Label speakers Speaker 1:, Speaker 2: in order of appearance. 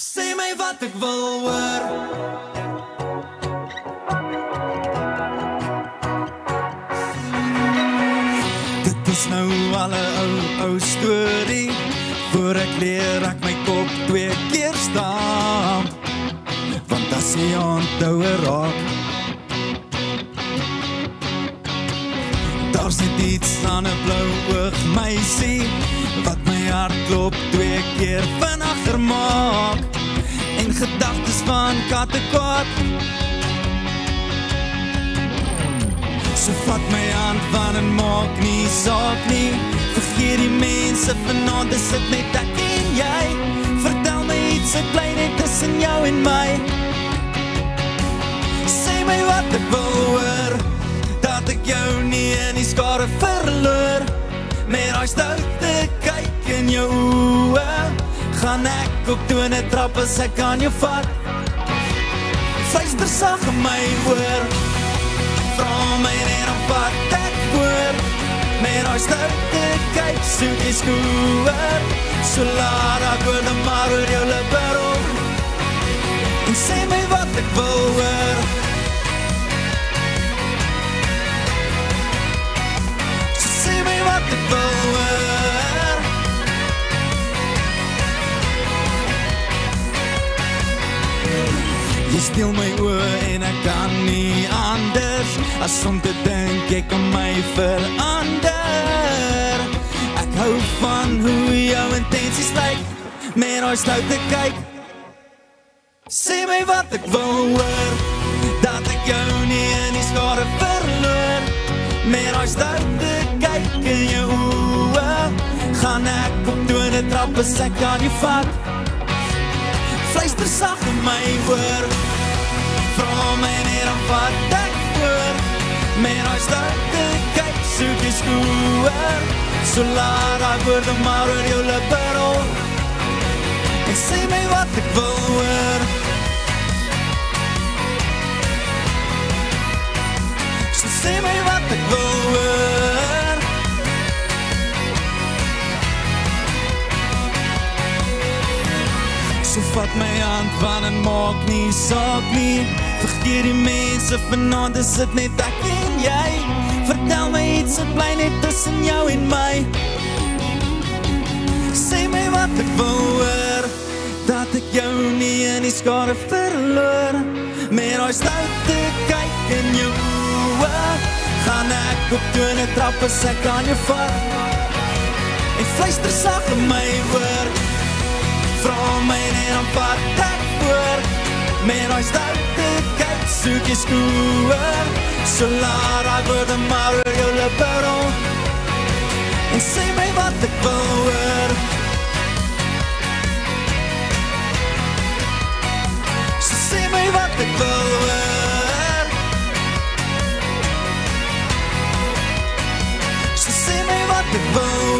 Speaker 1: Sê my wat ek wil hoor. Dit is nou al 'n ou storie. Voor ek leer ek my kop 2 keer staan. Want as jy onthou raak, daar sit iets aan 'n blou oog meisie, wat my hart klop 2 keer vinniger maak. En gedagtes van kattekwaad. So vat my hand van en maak nie saak nie. Vergeet die mense vanaand, dis dit net ek en jy. Vertel my iets, het bly net tussen jou en my. Sê my wat ek wil hoor, dat ek jou nie in die skare verloor. Met daai stoute kyk in jou oë, gaan ek op tone trap as ek aan jou vat. Fluister sag in my oor, vra my net om wat ek hoor. Met daai stoute kyk, soek jy skoor. So laat ek woorde maar oor jou lippe rol. En sê my wat ek wil hoor. So sê my wat ek wil hoor. Jy steel my oor en ek kan nie anders as om te dink ek kan my verander. Ek hou van hoe jou intensies lyk, met daai stoute kyk. Sê my wat ek wil hoor, dat ek jou nie in die skare verloor. Met daai stoute kyk in jou oë, gaan ek op tone trap as ek aan jou vat. Fluister sag in my oor, vra my net om wat ek hoor. Met daai stoute kyk, soek jy skoor. So laat ek woorde maar oor jou lippe rol. En sê my wat ek wil hoor. So sê my wat ek wil hoor. So vat my hand van en maak nie saak nie. Vergeet die mense vanaand, is dit net ek en jy. Vertel my iets, het bly net tussen jou en my. Sê my wat ek wil hoor, dat ek jou nie in die skare verloor. Met daai stoute kyk in jou oë, gaan ek op tone trap as ek aan jou vat. En fluister sag in my oor, vra my net om wat ek hoor. Met daai stoute kyk, soek jy skoor. So laat ek woorde maar oor jou lippe rol. En sê my wat ek wil hoor. So sê my wat ek wil hoor. So sê my wat ek wil hoor.